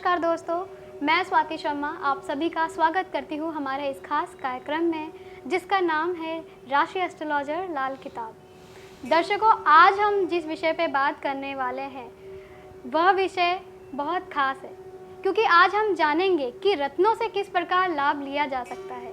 नमस्कार दोस्तों, मैं स्वाति शर्मा आप सभी का स्वागत करती हूँ हमारे इस खास कार्यक्रम में जिसका नाम है राशि एस्ट्रोलॉजर लाल किताब। दर्शकों, आज हम जिस विषय पे बात करने वाले हैं वह विषय बहुत खास है क्योंकि आज हम जानेंगे कि रत्नों से किस प्रकार लाभ लिया जा सकता है।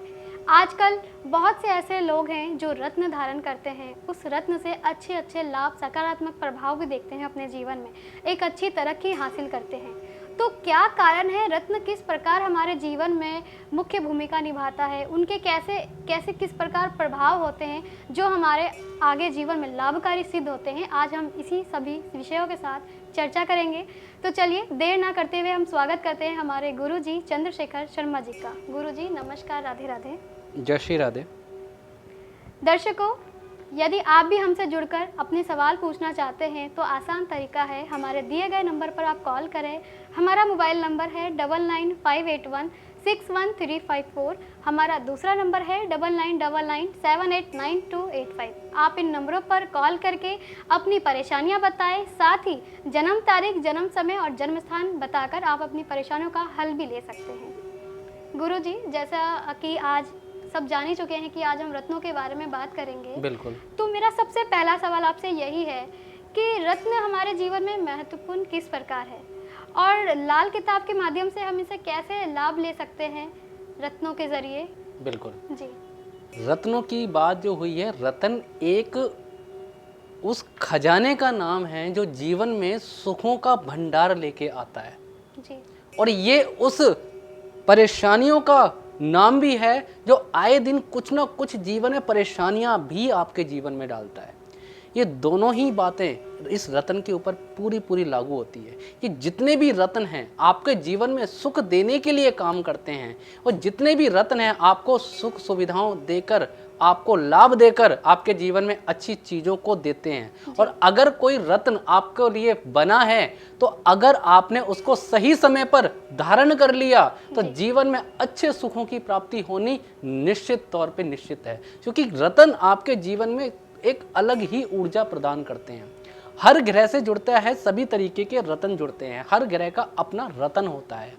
आजकल बहुत से ऐसे लोग हैं जो रत्न धारण करते हैं, उस रत्न से अच्छे अच्छे लाभ, सकारात्मक प्रभाव भी देखते हैं अपने जीवन में, एक अच्छी तरक्की हासिल करते हैं। तो क्या कारण है, रत्न किस प्रकार हमारे जीवन में मुख्य भूमिका निभाता है, उनके कैसे किस प्रकार प्रभाव होते हैं जो हमारे आगे जीवन में लाभकारी सिद्ध होते हैं। आज हम इसी सभी विषयों के साथ चर्चा करेंगे। तो चलिए देर ना करते हुए हम स्वागत करते हैं हमारे गुरुजी चंद्रशेखर शर्मा जी का। गुरुजी नमस्कार, राधे राधे। जय श्री राधे। दर्शकों, यदि आप भी हमसे जुड़कर अपने सवाल पूछना चाहते हैं तो आसान तरीका है, हमारे दिए गए नंबर पर आप कॉल करें। हमारा मोबाइल नंबर है 9958161354। हमारा दूसरा नंबर है 9999789285। आप इन नंबरों पर कॉल करके अपनी परेशानियां बताएं, साथ ही जन्म तारीख, जन्म समय और जन्म स्थान बताकर आप अपनी परेशानियों का हल भी ले सकते हैं। गुरुजी, जैसा कि आज सब जान ही चुके हैं कि आज हम रत्नों के बारे में बात करेंगे। बिल्कुल। तो मेरा सबसे पहला सवाल आपसे यही है कि रत्न हमारे जीवन में महत्वपूर्ण किस प्रकार है और लाल किताब के माध्यम से हम इसे कैसे लाभ ले सकते हैं रत्नों के जरिए। बिल्कुल जी। रत्नों की बात जो हुई है, रतन एक उस खजाने का नाम है जो जीवन में सुखों का भंडार लेके आता है जी। और ये उस परेशानियों का नाम भी है जो आए दिन कुछ ना कुछ जीवन में परेशानियां भी आपके जीवन में डालता है। ये दोनों ही बातें इस रतन के ऊपर पूरी लागू होती है कि जितने भी रत्न हैं आपके जीवन में सुख देने के लिए काम करते हैं और जितने भी रत्न हैं आपको सुख सुविधाओं देकर, आपको लाभ देकर आपके जीवन में अच्छी चीज़ों को देते हैं। और अगर कोई रत्न आपके लिए बना है तो अगर आपने उसको सही समय पर धारण कर लिया तो जीवन में अच्छे सुखों की प्राप्ति होनी निश्चित तौर पे निश्चित है, क्योंकि रत्न आपके जीवन में एक अलग ही ऊर्जा प्रदान करते हैं। हर ग्रह से जुड़ता है, सभी तरीके के रत्न जुड़ते हैं, हर ग्रह का अपना रत्न होता है।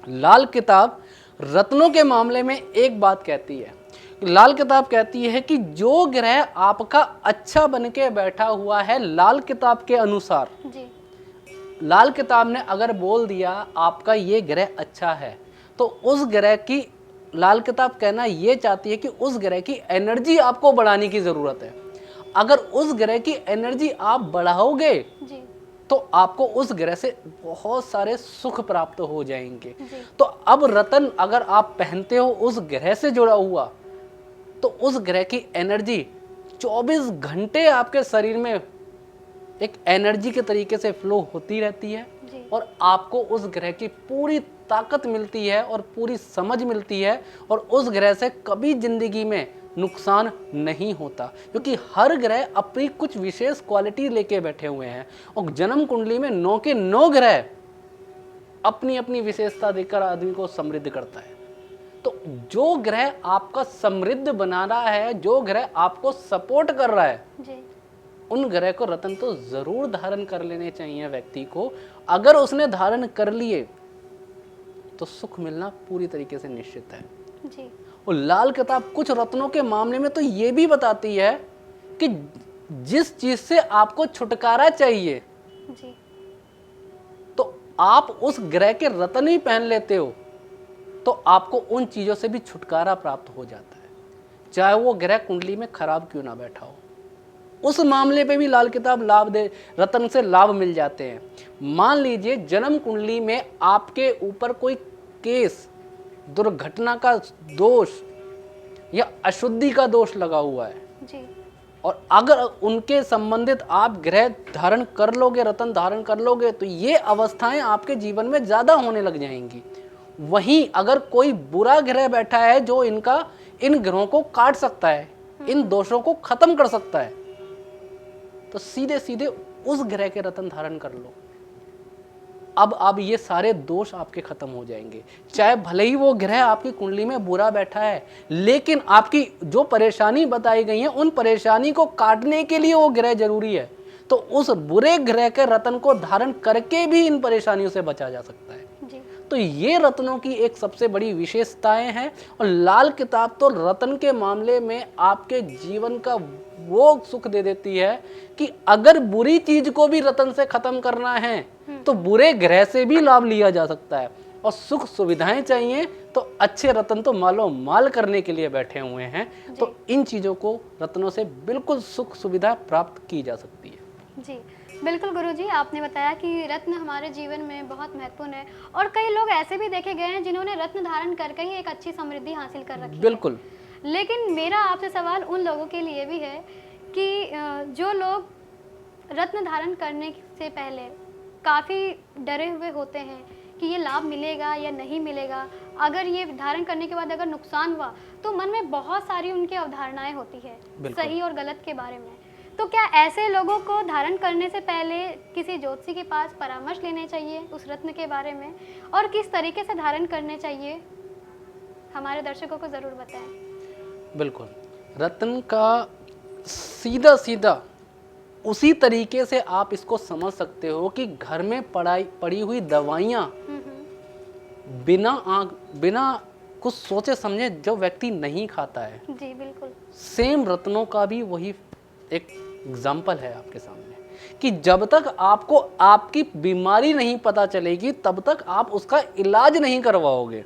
लाल किताब रत्नों के मामले में एक बात कहती है, लाल किताब कहती है कि जो ग्रह आपका अच्छा बन के बैठा हुआ है, लाल किताब के अनुसार जी। लाल किताब ने अगर बोल दिया आपका ये ग्रह अच्छा है तो उस ग्रह की, लाल किताब कहना ये चाहती है कि उस ग्रह की एनर्जी आपको बढ़ाने की जरूरत है। अगर उस ग्रह की एनर्जी आप बढ़ाओगे जी। तो आपको उस ग्रह से बहुत सारे सुख प्राप्त हो जाएंगे। तो अब रतन अगर आप पहनते हो उस ग्रह से जुड़ा हुआ तो उस ग्रह की एनर्जी 24 घंटे आपके शरीर में एक एनर्जी के तरीके से फ्लो होती रहती है और आपको उस ग्रह की पूरी ताकत मिलती है और पूरी समझ मिलती है और उस ग्रह से कभी जिंदगी में नुकसान नहीं होता, क्योंकि हर ग्रह अपनी कुछ विशेष क्वालिटी लेके बैठे हुए हैं और जन्म कुंडली में 9 के 9 ग्रह अपनी अपनी विशेषता देकर आदमी को समृद्ध करता है। तो जो ग्रह आपका समृद्ध बना रहा है, जो ग्रह आपको सपोर्ट कर रहा है जी। उन ग्रह को रत्न तो जरूर धारण कर लेने चाहिए व्यक्ति को। अगर उसने धारण कर लिए तो सुख मिलना पूरी तरीके से निश्चित है जी। और लाल किताब कुछ रत्नों के मामले में तो ये भी बताती है कि जिस चीज से आपको छुटकारा चाहिए जी। तो आप उस ग्रह के रत्न ही पहन लेते हो तो आपको उन चीजों से भी छुटकारा प्राप्त हो जाता है, चाहे वो ग्रह कुंडली में खराब क्यों ना बैठा हो। उस मामले पे भी लाल किताब लाभ दे, रत्न से लाभ मिल जाते हैं। मान लीजिए जन्म कुंडली में आपके ऊपर कोई केस, दुर्घटना का दोष या अशुद्धि का दोष लगा हुआ है जी। और अगर उनके संबंधित आप ग्रह धारण कर लोगे, रत्न धारण कर लोगे तो ये अवस्थाएं आपके जीवन में ज्यादा होने लग जाएंगी। वहीं अगर कोई बुरा ग्रह बैठा है जो इन ग्रहों को काट सकता है, इन दोषों को खत्म कर सकता है, तो सीधे सीधे उस ग्रह के रत्न धारण कर लो। अब ये सारे दोष आपके खत्म हो जाएंगे। चाहे भले ही वो ग्रह आपकी कुंडली में बुरा बैठा है, लेकिन आपकी जो परेशानी बताई गई है उन परेशानी को काटने के लिए वो ग्रह जरूरी है। तो उस बुरे ग्रह के रत्न को धारण करके भी इन परेशानियों से बचा जा सकता है। तो ये रत्नों की एक सबसे बड़ी विशेषताएं हैं। और लाल किताब तो रत्न के मामले में आपके जीवन का वो सुख दे देती है कि अगर बुरी चीज को भी रत्न से खत्म करना है तो बुरे ग्रह से भी लाभ लिया जा सकता है। और सुख सुविधाएं चाहिए तो अच्छे रत्न तो मालो माल करने के लिए बैठे हुए हैं। तो इन चीजों को रत्नों से बिल्कुल सुख सुविधा प्राप्त की जा सकती है। जी बिल्कुल गुरुजी, आपने बताया कि रत्न हमारे जीवन में बहुत महत्वपूर्ण है और कई लोग ऐसे भी देखे गए हैं जिन्होंने रत्न धारण करके ही एक अच्छी समृद्धि हासिल कर रखी है। बिल्कुल। लेकिन मेरा आपसे सवाल उन लोगों के लिए भी है कि जो लोग रत्न धारण करने से पहले काफ़ी डरे हुए होते हैं कि ये लाभ मिलेगा या नहीं मिलेगा, अगर ये धारण करने के बाद अगर नुकसान हुआ तो मन में बहुत सारी उनकी अवधारणाएं होती है सही और गलत के बारे में। तो क्या ऐसे लोगों को धारण करने से पहले किसी ज्योतिषी के पास परामर्श लेने चाहिए उस रत्न के बारे में, और किस तरीके से धारण करने चाहिए, हमारे दर्शकों को ज़रूर बताएं। बिल्कुल, रत्न का सीधा सीधा उसी तरीके से आप इसको समझ सकते हो कि घर में पड़ी हुई दवाइयाँ बिना कुछ सोचे समझे जो व्यक्ति नहीं खाता है, जी बिल्कुल, सेम रत्नों का भी वही एक एग्जाम्पल है आपके सामने कि जब तक आपको आपकी बीमारी नहीं पता चलेगी तब तक आप उसका इलाज नहीं करवाओगे।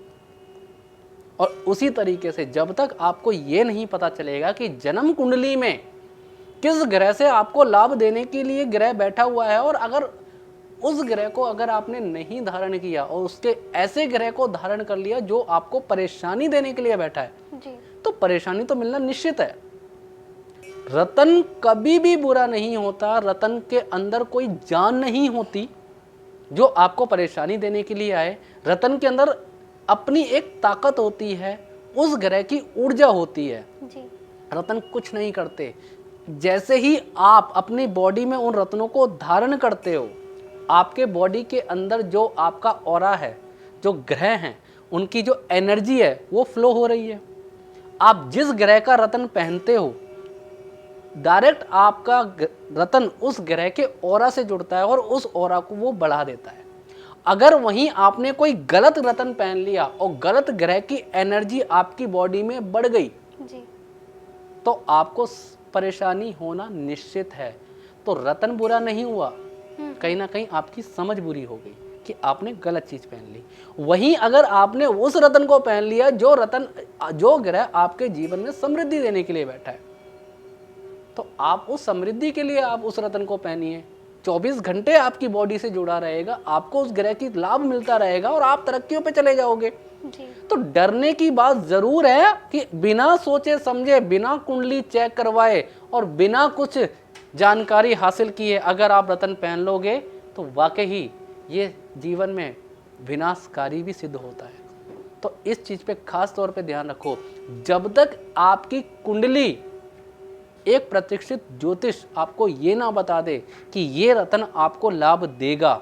और उसी तरीके से जब तक आपको ये नहीं पता चलेगा कि जन्म कुंडली में किस ग्रह से आपको लाभ देने के लिए ग्रह बैठा हुआ है, और अगर उस ग्रह को अगर आपने नहीं धारण किया और उसके ऐसे ग्रह को धारण कर लिया जो आपको परेशानी देने के लिए बैठा है जी। तो परेशानी तो मिलना निश्चित है। रतन कभी भी बुरा नहीं होता, रतन के अंदर कोई जान नहीं होती जो आपको परेशानी देने के लिए आए। रतन के अंदर अपनी एक ताकत होती है, उस ग्रह की ऊर्जा होती है जी। रतन कुछ नहीं करते। जैसे ही आप अपनी बॉडी में उन रत्नों को धारण करते हो, आपके बॉडी के अंदर जो आपका ऑरा है, जो ग्रह हैं, उनकी जो एनर्जी है वो फ्लो हो रही है। आप जिस ग्रह का रत्न पहनते हो डायरेक्ट आपका रत्न उस ग्रह के ऑरा से जुड़ता है और उस ऑरा को वो बढ़ा देता है। अगर वहीं आपने कोई गलत रत्न पहन लिया और गलत ग्रह की एनर्जी आपकी बॉडी में बढ़ गई जी। तो आपको परेशानी होना निश्चित है। तो रत्न बुरा नहीं हुआ, कहीं ना कहीं आपकी समझ बुरी हो गई कि आपने गलत चीज पहन ली। वहीं अगर आपने उस रत्न को पहन लिया जो ग्रह आपके जीवन में समृद्धि देने के लिए बैठा है, तो आप उस समृद्धि के लिए आप उस रत्न को पहनिए। 24 घंटे आपकी बॉडी से जुड़ा रहेगा, आपको उस ग्रह की लाभ मिलता रहेगा और आप तरक्कियों पे चले जाओगे जी। तो डरने की बात जरूर है कि बिना सोचे समझे, बिना कुंडली चेक करवाए और बिना कुछ जानकारी हासिल किए अगर आप रत्न पहन लोगे तो वाकई ये जीवन में विनाशकारी भी सिद्ध होता है। तो इस चीज पे खास तौर पे ध्यान रखो। जब तक आपकी कुंडली एक प्रतिष्ठित ज्योतिष आपको ये ना बता दे कि ये रत्न आपको लाभ देगा,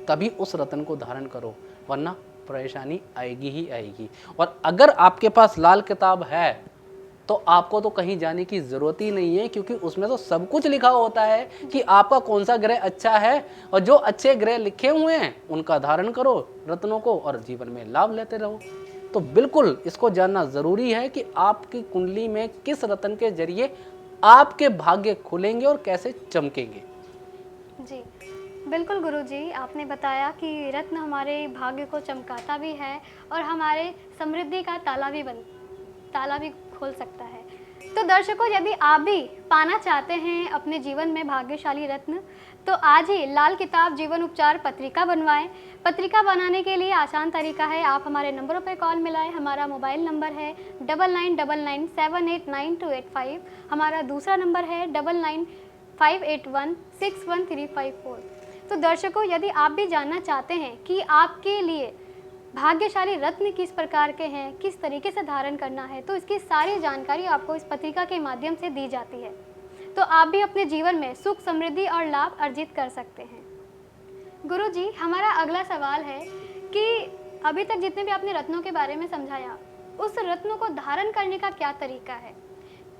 तभी उस रत्न को धारण करो, वरना परेशानी आएगी ही आएगी। और अगर आपके पास लाल किताब है तो आपको तो कहीं जाने की जरूरत ही नहीं है, क्योंकि उसमें तो सब कुछ लिखा होता है कि आपका कौन सा ग्रह अच्छा है, और जो अच्छे ग्रह लिखे हुए हैं उनका धारण करो रत्नों को और जीवन में लाभ लेते रहो। तो बिल्कुल इसको जानना जरूरी है कि आपकी कुंडली में किस रत्न के जरिए आपके भाग्य खुलेंगे और कैसे चमकेंगे। जी बिल्कुल गुरुजी, आपने बताया कि रत्न हमारे भाग्य को चमकाता भी है और हमारे समृद्धि का ताला भी खोल सकता है। तो दर्शकों, यदि आप भी पाना चाहते हैं अपने जीवन में भाग्यशाली रत्न, तो आज ही लाल किताब जीवन उपचार पत्रिका बनवाएं। पत्रिका बनाने के लिए आसान तरीका है, आप हमारे नंबरों पर कॉल मिलाएं। हमारा मोबाइल नंबर है 9999789285। हमारा दूसरा नंबर है 9958161354। तो दर्शकों, यदि आप भी जानना चाहते हैं कि आपके लिए भाग्यशाली रत्न किस प्रकार के हैं, किस तरीके से धारण करना है, तो इसकी सारी जानकारी आपको इस पत्रिका के माध्यम से दी जाती है। तो आप भी अपने जीवन में सुख, समृद्धि और लाभ अर्जित कर सकते हैं। गुरुजी, हमारा अगला सवाल है कि अभी तक जितने भी आपने रत्नों के बारे में समझाया, उस रत्नों को धारण करने का क्या तरीका है?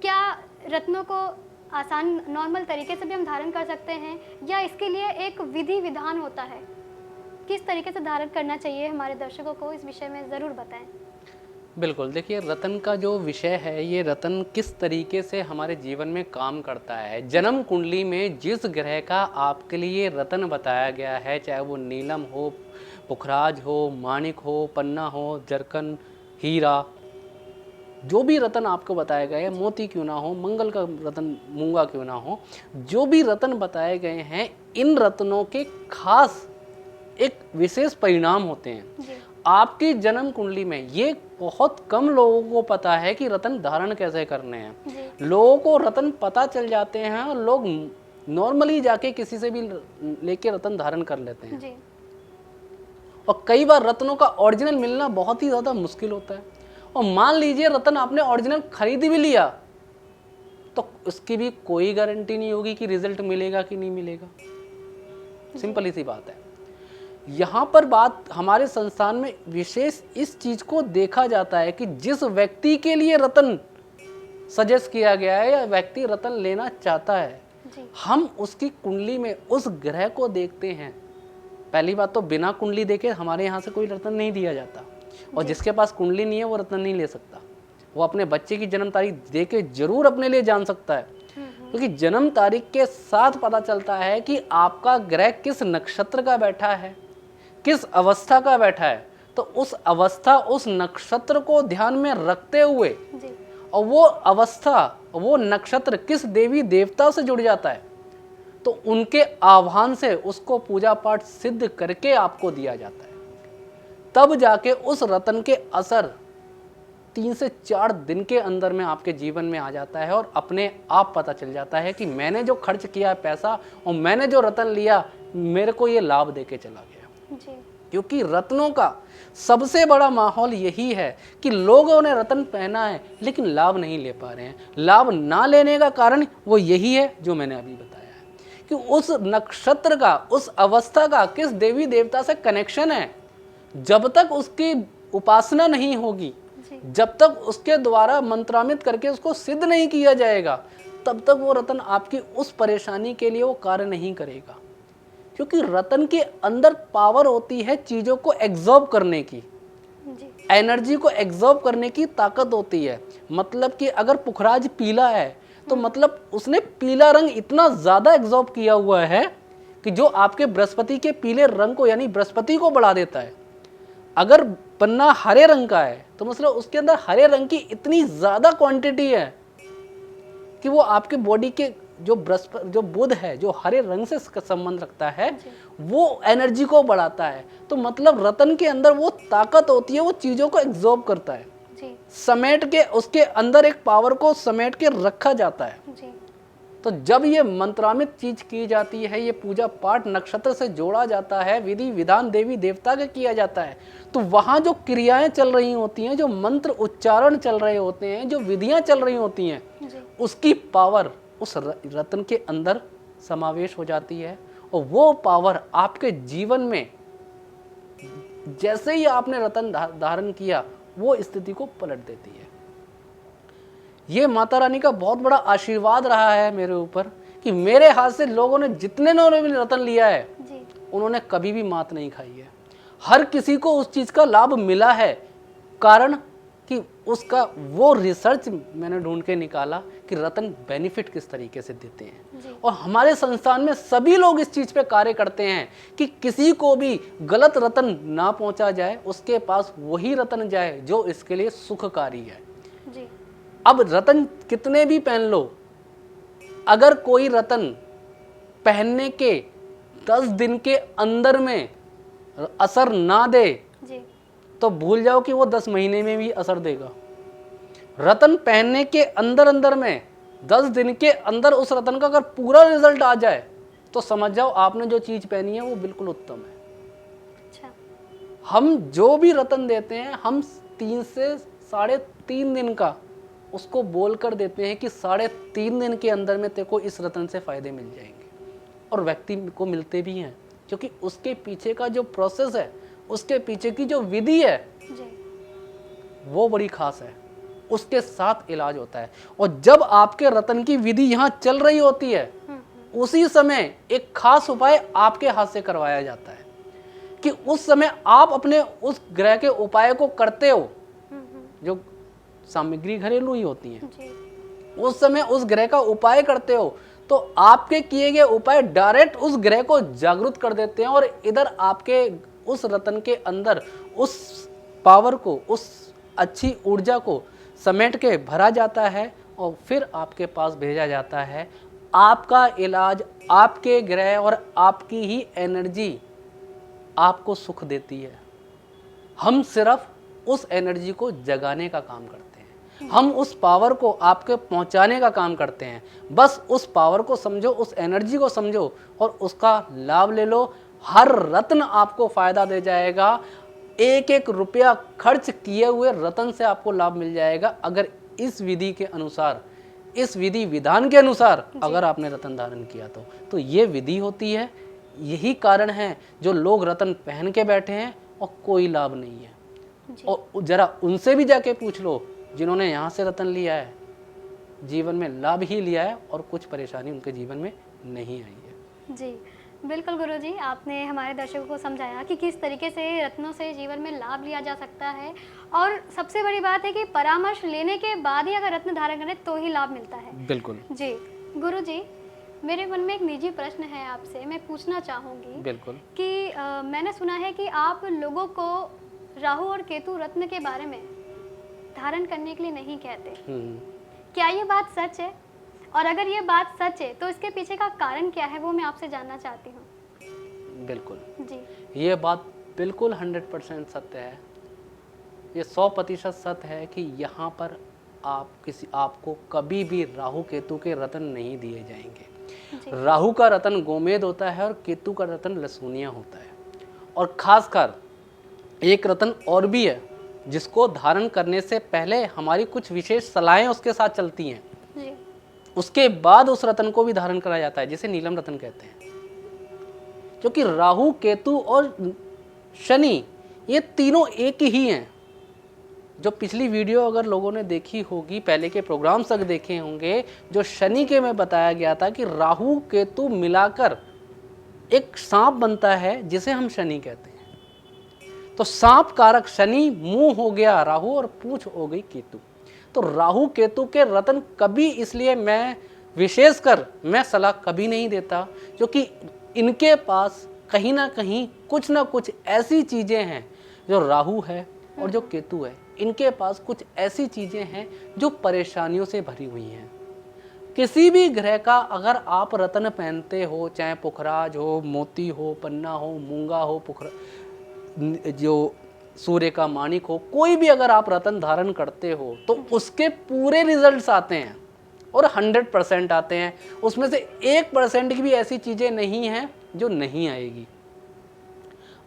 क्या रत्नों को आसान नॉर्मल तरीके से भी हम धारण कर सकते हैं या इसके लिए एक विधि विधान होता है? किस तरीके से धारण करना चाहिए हमारे दर्शकों को, इस विषय में ज़रूर बताएं। बिल्कुल, देखिए रतन का जो विषय है, ये रतन किस तरीके से हमारे जीवन में काम करता है। जन्म कुंडली में जिस ग्रह का आपके लिए रतन बताया गया है, चाहे वो नीलम हो, पुखराज हो, माणिक हो, पन्ना हो, जरकन, हीरा, जो भी रतन आपको बताए गए हैं, मोती क्यों ना हो, मंगल का रतन मूंगा क्यों ना हो, जो भी रतन बताए गए हैं, इन रत्नों के खास एक विशेष परिणाम होते हैं। जी आपकी जन्म कुंडली में ये बहुत कम लोगों को पता है कि रतन धारण कैसे करने हैं। जी लोगों को रतन पता चल जाते हैं और लोग नॉर्मली जाके किसी से भी लेके रतन धारण कर लेते हैं। जी और कई बार रत्नों का ओरिजिनल मिलना बहुत ही ज़्यादा मुश्किल होता है। और मान लीजिए रतन आपने ओरिजिनल खरीद भी लिया, तो उसकी भी कोई गारंटी नहीं होगी कि रिजल्ट मिलेगा कि नहीं मिलेगा। सिंपल ही सी बात है। यहाँ पर बात हमारे संस्थान में विशेष इस चीज को देखा जाता है कि जिस व्यक्ति के लिए रतन सजेस्ट किया गया है या व्यक्ति रतन लेना चाहता है, जी हम उसकी कुंडली में उस ग्रह को देखते हैं। पहली बात तो बिना कुंडली देखे हमारे यहाँ से कोई रतन नहीं दिया जाता, और जिसके पास कुंडली नहीं है वो रतन नहीं ले सकता। वो अपने बच्चे की जन्म तारीख दे के जरूर अपने लिए जान सकता है, क्योंकि जन्म तारीख के साथ पता चलता है कि आपका ग्रह किस नक्षत्र का बैठा है, किस अवस्था का बैठा है। तो उस अवस्था, उस नक्षत्र को ध्यान में रखते हुए जी और वो अवस्था, वो नक्षत्र किस देवी देवता से जुड़ जाता है, तो उनके आह्वान से उसको पूजा पाठ सिद्ध करके आपको दिया जाता है। तब जाके उस रतन के असर 3 से 4 दिन के अंदर में आपके जीवन में आ जाता है, और अपने आप पता चल जाता है कि मैंने जो खर्च किया पैसा और मैंने जो रतन लिया, मेरे को ये लाभ देके चला गया। जी क्योंकि रत्नों का सबसे बड़ा माहौल यही है कि लोगों ने रतन पहना है लेकिन लाभ नहीं ले पा रहे हैं। लाभ ना लेने का कारण वो यही है जो मैंने अभी बताया है, कि उस नक्षत्र का, उस अवस्था का किस देवी देवता से कनेक्शन है। जब तक उसकी उपासना नहीं होगी, जब तक उसके द्वारा मंत्रामित करके उसको सिद्ध नहीं किया जाएगा, तब तक वो रतन आपकी उस परेशानी के लिए वो कार्य नहीं करेगा। क्योंकि रतन के अंदर पावर होती है चीजों को एग्जॉर्ब करने की, जी एनर्जी को एग्जॉर्ब करने की ताकत होती है। मतलब कि अगर पुखराज पीला है तो मतलब उसने पीला रंग इतना ज्यादा एग्जॉर्ब किया हुआ है कि जो आपके बृहस्पति के पीले रंग को, यानी बृहस्पति को बढ़ा देता है। अगर पन्ना हरे रंग का है तो मतलब उसके अंदर हरे रंग की इतनी ज्यादा क्वांटिटी है कि वो आपके बॉडी के जो बुध है, जो हरे रंग से संबंध रखता है, वो एनर्जी को बढ़ाता है। तो मतलब रतन के अंदर वो ताकत होती है, वो चीजों को एब्जॉर्ब करता है, जी समेट के उसके अंदर एक पावर को समेट के रखा जाता है। जी तो जब ये मंत्रामित चीज की जाती है, ये पूजा पाठ नक्षत्र से जोड़ा जाता है, विधि विधान देवी देवता का किया जाता है, तो वहां जो क्रियाएं चल रही होती हैं, जो मंत्र उच्चारण चल रहे होते हैं, जो विधियां चल रही होती हैं, जी उसकी पावर उस रतन के अंदर समावेश हो जाती है। और वो पावर आपके जीवन में जैसे ही आपने रतन धारण किया, वो स्थिति को पलट देती है। ये माता रानी का बहुत बड़ा आशीर्वाद रहा है मेरे ऊपर कि मेरे हाथ से लोगों ने, जितने ने भी रतन लिया है, जी उन्होंने कभी भी मात नहीं खाई है। हर किसी को उस चीज का लाभ मिला है। कारण कि उसका वो रिसर्च मैंने ढूंढ के निकाला कि रतन बेनिफिट किस तरीके से देते हैं। और हमारे संस्थान में सभी लोग इस चीज पे कार्य करते हैं कि किसी को भी गलत रतन ना पहुंचा जाए, उसके पास वही रतन जाए जो इसके लिए सुखकारी है। जी अब रतन कितने भी पहन लो, अगर कोई रतन पहनने के 10 दिन के अंदर में असर ना दे, जी तो भूल जाओ कि वो 10 महीने में भी असर देगा। रतन पहनने के अंदर अंदर में 10 दिन के अंदर उस रतन का अगर पूरा रिजल्ट आ जाए, तो समझ जाओ आपने जो चीज पहनी है वो बिल्कुल उत्तम है। अच्छा हम जो भी रतन देते हैं, हम 3 से 3.5 दिन का उसको बोल कर देते हैं कि 3.5 दिन के अंदर में तेरे को इस रतन से फायदे मिल जाएंगे। और व्यक्ति को मिलते भी हैं, क्योंकि उसके पीछे का जो प्रोसेस है, उसके पीछे की जो विधि है, जी वो बड़ी खास है। उसके साथ इलाज होता है। और जब आपके रतन की विधि यहाँ चल रही होती है, उसी समय एक खास उपाय आपके हाथ से करवाया जाता है। कि उस समय आप अपने उस ग्रह के उपाय को करते हो, जो सामग्री घरेलू ही होती हैं, जी। उस समय उस ग्रह का उपाय करते हो तो आपके किए गए उपाय डायरेक्ट उस ग्रह को जागृत कर देते हैं और इधर आपके उस रतन के अंदर उस पावर को, उस अच्छी ऊर्जा को समेट के भरा जाता है और फिर आपके पास भेजा जाता है। आपका इलाज, आपके ग्रह और आपकी ही एनर्जी आपको सुख देती है। हम सिर्फ उस एनर्जी को जगाने का काम करते हैं, हम उस पावर को आपके पहुंचाने का काम करते हैं। बस उस पावर को समझो, उस एनर्जी को समझो और उसका लाभ ले लो। हर रत्न आपको फायदा दे जाएगा। एक एक रुपया खर्च किए हुए रत्न से आपको लाभ मिल जाएगा, अगर इस विधि के अनुसार, इस विधि विधान के अनुसार अगर आपने रत्न धारण किया तो ये विधि होती है। यही कारण है जो लोग रत्न पहन के बैठे हैं और कोई लाभ नहीं है। और जरा उनसे भी जाके पूछ लो जिन्होंने यहाँ से रत्न लिया है, जीवन में लाभ ही लिया है और कुछ परेशानी उनके जीवन में नहीं आई है। जी बिल्कुल गुरुजी, आपने हमारे दर्शकों को समझाया कि किस तरीके से रत्नों से जीवन में लाभ लिया जा सकता है और सबसे बड़ी बात है कि परामर्श लेने के बाद ही अगर रत्न धारण करें तो ही लाभ मिलता है। बिल्कुल जी गुरुजी, मेरे मन में एक निजी प्रश्न है आपसे, मैं पूछना चाहूँगी। बिल्कुल। कि मैंने सुना है कि आप लोगों को राहु और केतु रत्न के बारे में धारण करने के लिए नहीं कहते, क्या ये बात सच है? और अगर ये बात सच है तो इसके पीछे का कारण क्या है, वो मैं आपसे जानना चाहती हूँ। बिल्कुल जी, ये बात बिल्कुल 100% सत्य है। ये 100% सत्य है कि यहाँ पर आपको कभी भी राहु केतु के रत्न नहीं दिए जाएंगे। राहु का रत्न गोमेद होता है और केतु का रत्न लहसुनिया होता है। और खासकर एक रत्न और भी है जिसको धारण करने से पहले हमारी कुछ विशेष सलाहें उसके साथ चलती हैं। जी, उसके बाद उस रत्न को भी धारण करा जाता है, जिसे नीलम रत्न कहते हैं। क्योंकि राहु केतु और शनि ये तीनों एक ही हैं। जो पिछली वीडियो अगर लोगों ने देखी होगी, पहले के प्रोग्राम्स तक देखे होंगे, जो शनि के में बताया गया था कि राहु केतु मिलाकर एक सांप बनता है जिसे हम शनि कहते हैं। तो सांप कारक शनि, मुंह हो गया राहु और पूंछ हो गई केतु। तो राहु केतु के रत्न कभी, इसलिए मैं विशेषकर मैं सलाह कभी नहीं देता, क्योंकि इनके पास कहीं ना कहीं कुछ ना कुछ ऐसी चीजें हैं, जो राहु है और जो केतु है, इनके पास कुछ ऐसी चीजें हैं जो परेशानियों से भरी हुई हैं। किसी भी ग्रह का अगर आप रत्न पहनते हो, चाहे पुखराज हो, मोती हो, पन्ना हो, मूंगा हो, जो सूर्य का माणिक हो, कोई भी अगर आप रत्न धारण करते हो तो उसके पूरे रिजल्ट्स आते हैं और 100% आते हैं। उसमें से 1% की भी ऐसी चीजें नहीं हैं जो नहीं आएगी।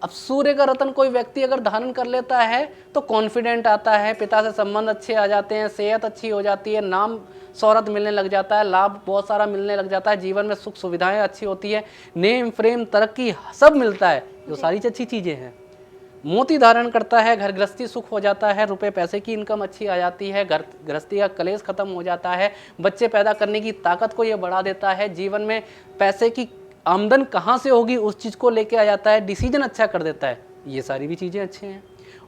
अब सूर्य का रत्न कोई व्यक्ति अगर धारण कर लेता है तो कॉन्फिडेंट आता है, पिता से संबंध अच्छे आ जाते हैं, सेहत अच्छी हो जाती है, नाम शोहरत मिलने लग जाता है, लाभ बहुत सारा मिलने लग जाता है, जीवन में सुख सुविधाएं अच्छी होती है, नेम फ्रेम तरक्की सब मिलता है, जो सारी अच्छी चीजें हैं। मोती धारण करता है, घर गृहस्थी सुख हो जाता है, रुपए पैसे की इनकम अच्छी आ जाती है, घर गृहस्थी का कलेश खत्म हो जाता है, बच्चे पैदा करने की ताकत को ये बढ़ा देता है, जीवन में पैसे की आमदन कहाँ से होगी उस चीज़ को लेके आ जाता है, डिसीजन अच्छा कर देता है। ये सारी भी चीज़ें अच्छी हैं।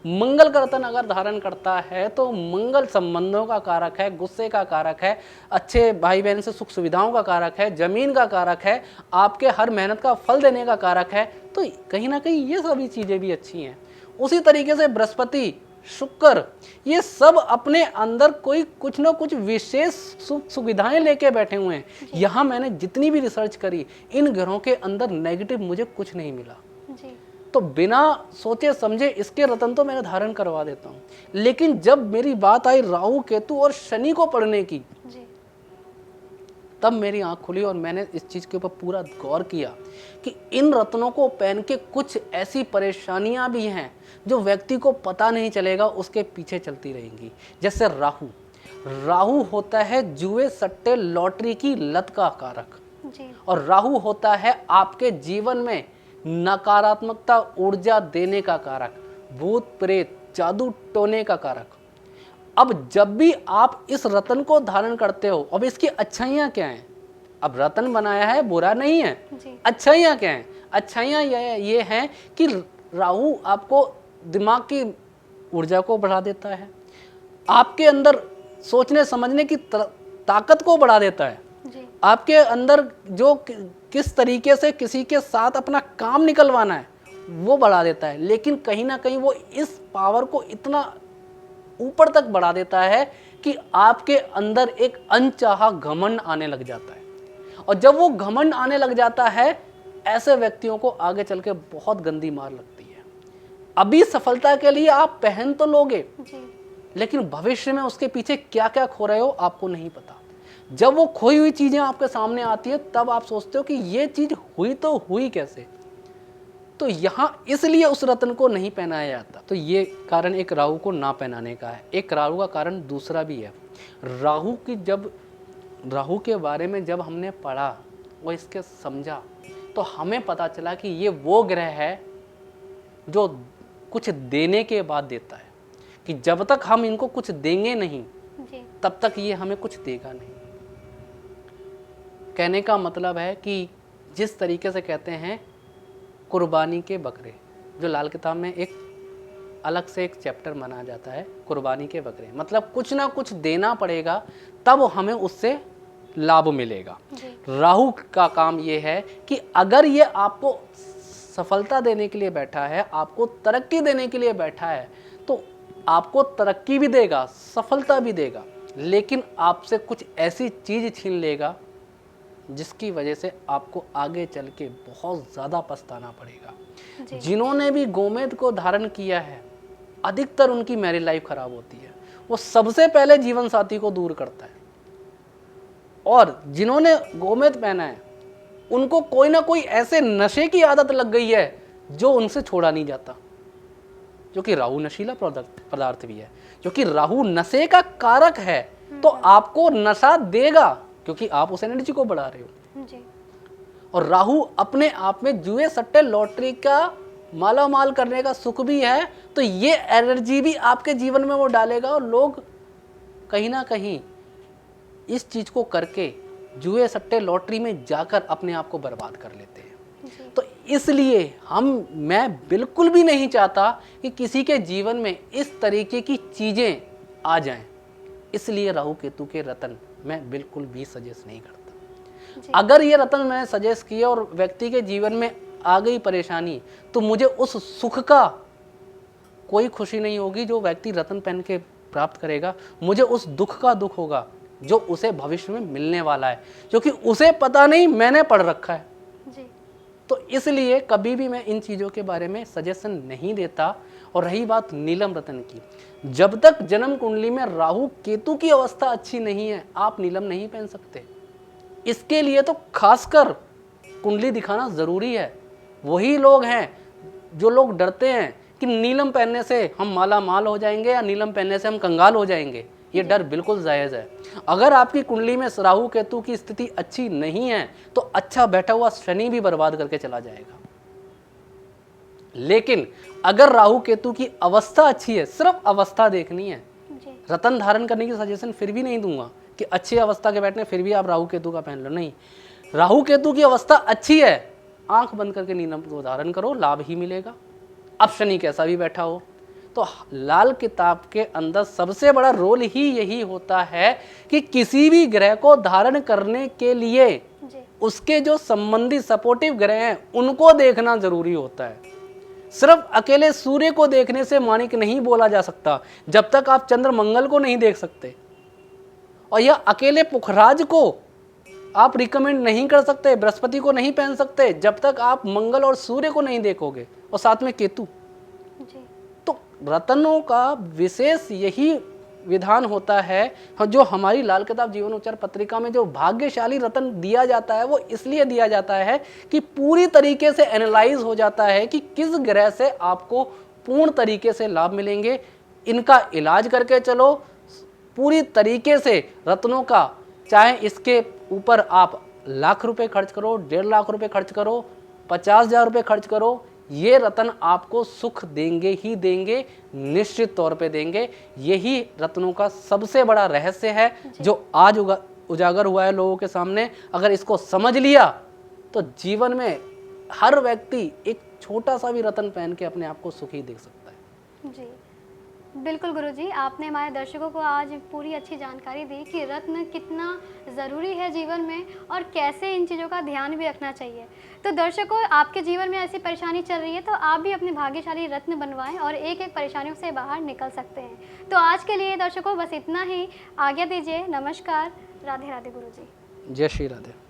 मंगल का रत्न अगर धारण करता है तो मंगल संबंधों का कारक है, गुस्से का कारक है, अच्छे भाई बहन से सुख सुविधाओं का कारक है, जमीन का कारक है, आपके हर मेहनत का फल देने का कारक है। तो कहीं ना कहीं ये सभी चीज़ें भी अच्छी हैं। उसी तरीके से बृहस्पति, शुक्र, ये सब अपने अंदर कोई कुछ ना कुछ विशेष सुख सुविधाएं लेके बैठे हुए हैं। यहाँ मैंने जितनी भी रिसर्च करी, इन ग्रहों के अंदर नेगेटिव मुझे कुछ नहीं मिला जी, तो बिना सोचे समझे इसके रत्न तो मैंने धारण करवा देता हूँ। लेकिन जब मेरी बात आई राहु केतु और शनि को पढ़ने की, तब मेरी आंख खुली और मैंने इस चीज़ के ऊपर पूरा गौर किया कि इन रत्नों को पहन के कुछ ऐसी परेशानियां भी हैं जो व्यक्ति को पता नहीं चलेगा, उसके पीछे चलती रहेंगी। जैसे राहु होता है जुए सट्टे लॉटरी की लत का कारक जी, और राहु होता है आपके जीवन में नकारात्मकता ऊर्जा देने का कारक, भूत प्रेत जादू टोने का कारक। अब जब भी आप इस रत्न को धारण करते हो, अब इसकी अच्छाइयाँ क्या हैं? अब रत्न बनाया है, बुरा नहीं है। अच्छाइयाँ क्या हैं? अच्छाइयाँ ये हैं कि राहु आपको दिमाग की ऊर्जा को बढ़ा देता है, आपके अंदर सोचने समझने की ताकत को बढ़ा देता है, जी। आपके अंदर जो किस तरीके से किसी के साथ अपना काम निकलवाना है वो बढ़ा देता है। लेकिन कहीं ना कहीं वो इस पावर को इतना ऊपर तक बढ़ा देता है कि आपके अंदर एक अनचाहा घमंड आने लग जाता है, और जब वो घमंड आने लग जाता है, ऐसे व्यक्तियों को आगे चल के बहुत गंदी मार लगती है। अभी सफलता के लिए आप पहन तो लोगे जी। लेकिन भविष्य में उसके पीछे क्या क्या खो रहे हो आपको नहीं पता। जब वो खोई हुई चीजें आपके सामने आती है तब आप सोचते हो कि ये चीज हुई तो हुई कैसे। तो यहाँ इसलिए उस रत्न को नहीं पहनाया जाता। तो ये कारण एक राहु को ना पहनाने का है। एक राहु का कारण दूसरा भी है। राहु के बारे में जब हमने पढ़ा और इसके समझा तो हमें पता चला कि ये वो ग्रह है जो कुछ देने के बाद देता है, कि जब तक हम इनको कुछ देंगे नहीं जी। तब तक ये हमें कुछ देगा नहीं। कहने का मतलब है कि जिस तरीके से कहते हैं कुर्बानी के बकरे, जो लाल किताब में एक अलग से एक चैप्टर माना जाता है, कुर्बानी के बकरे, मतलब कुछ ना कुछ देना पड़ेगा तब हमें उससे लाभ मिलेगा। राहु का काम ये है कि अगर ये आपको सफलता देने के लिए बैठा है, आपको तरक्की देने के लिए बैठा है, तो आपको तरक्की भी देगा, सफलता भी देगा, लेकिन आपसे कुछ ऐसी चीज छीन लेगा जिसकी वजह से आपको आगे चल के बहुत ज़्यादा पछताना पड़ेगा। जिन्होंने भी गोमेद को धारण किया है, अधिकतर उनकी मैरिज लाइफ खराब होती है। वो सबसे पहले जीवन साथी को दूर करता है, और जिन्होंने गोमेद पहना है उनको कोई ना कोई ऐसे नशे की आदत लग गई है जो उनसे छोड़ा नहीं जाता, जो कि राहु नशीला पदार्थ भी है। क्योंकि राहु नशे का कारक है, तो आपको नशा देगा क्योंकि आप उस एनर्जी को बढ़ा रहे हो जी। और राहु अपने आप में जुए सट्टे लॉटरी का माला माल करने का सुख भी है, तो ये एनर्जी भी आपके जीवन में वो डालेगा, और लोग कहीं ना कहीं इस चीज को करके जुए सट्टे लॉटरी में जाकर अपने आप को बर्बाद कर लेते हैं। तो इसलिए मैं बिल्कुल भी नहीं चाहता कि किसी के जीवन में इस तरीके की चीजें आ जाएं। इसलिए राहु केतु के रत्न मैं बिल्कुल भी सजेस्ट नहीं करता। अगर ये रत्न मैंने सजेस्ट किया और व्यक्ति के जीवन में आ गई परेशानी, तो मुझे उस सुख का कोई खुशी नहीं होगी जो व्यक्ति रत्न पहन के प्राप्त करेगा। मुझे उस दुख का दुख होगा जो उसे भविष्य में मिलने वाला है, क्योंकि उसे पता नहीं, मैंने पढ़ रखा है जी। तो इसलिए कभी भी मैं इन चीज़ों के बारे में सजेशन नहीं देता। और रही बात नीलम रत्न की, जब तक जन्म कुंडली में राहु केतु की अवस्था अच्छी नहीं है, आप नीलम नहीं पहन सकते। इसके लिए तो खासकर कुंडली दिखाना जरूरी है। वही लोग हैं जो लोग डरते हैं कि नीलम पहनने से हम माला माल हो जाएंगे या नीलम पहनने से हम कंगाल हो जाएंगे। ये डर बिल्कुल जायज़ है। अगर आपकी कुंडली में राहु केतु की स्थिति अच्छी नहीं है तो अच्छा बैठा हुआ शनि भी बर्बाद करके चला जाएगा। लेकिन अगर राहु केतु की अवस्था अच्छी है, सिर्फ अवस्था देखनी है, रतन धारण करने की सजेशन फिर भी नहीं दूंगा कि अच्छी अवस्था के बैठने फिर भी आप राहु केतु का पहन लो, नहीं। राहु केतु की अवस्था अच्छी है, आंख बंद करके नीलम को धारण करो, लाभ ही मिलेगा। अब शनि कैसा भी बैठा हो। तो लाल किताब के अंदर सबसे बड़ा रोल ही यही होता है कि किसी भी ग्रह को धारण करने के लिए उसके जो संबंधी सपोर्टिव ग्रह हैं उनको देखना जरूरी होता है। सिर्फ अकेले सूर्य को देखने से माणिक नहीं बोला जा सकता जब तक आप चंद्र मंगल को नहीं देख सकते, और यह अकेले पुखराज को आप रिकमेंड नहीं कर सकते, बृहस्पति को नहीं पहन सकते जब तक आप मंगल और सूर्य को नहीं देखोगे, और साथ में केतु। तो रत्नों का विशेष यही विधान होता है, जो हमारी लाल किताब जीवन उपचार पत्रिका में जो भाग्यशाली रत्न दिया जाता है वो इसलिए दिया जाता है कि पूरी तरीके से एनालाइज हो जाता है कि किस ग्रह से आपको पूर्ण तरीके से लाभ मिलेंगे। इनका इलाज करके चलो पूरी तरीके से रत्नों का, चाहे इसके ऊपर आप लाख रुपए खर्च करो, 1.5 लाख रुपए खर्च करो, 50,000 रुपए खर्च करो, ये रत्न आपको सुख देंगे ही देंगे, निश्चित तौर पे देंगे। यही रत्नों का सबसे बड़ा रहस्य है जो आज उजागर हुआ है लोगों के सामने। अगर इसको समझ लिया तो जीवन में हर व्यक्ति एक छोटा सा भी रत्न पहन के अपने आप को सुखी देख सकता है। जी बिल्कुल गुरुजी, आपने हमारे दर्शकों को आज पूरी अच्छी जानकारी दी कि रत्न कितना ज़रूरी है जीवन में और कैसे इन चीज़ों का ध्यान भी रखना चाहिए। तो दर्शकों, आपके जीवन में ऐसी परेशानी चल रही है तो आप भी अपने भाग्यशाली रत्न बनवाएं और एक एक परेशानियों से बाहर निकल सकते हैं। तो आज के लिए दर्शकों बस इतना ही, आज्ञा दीजिए। नमस्कार, राधे राधे गुरुजी। जय श्री राधे।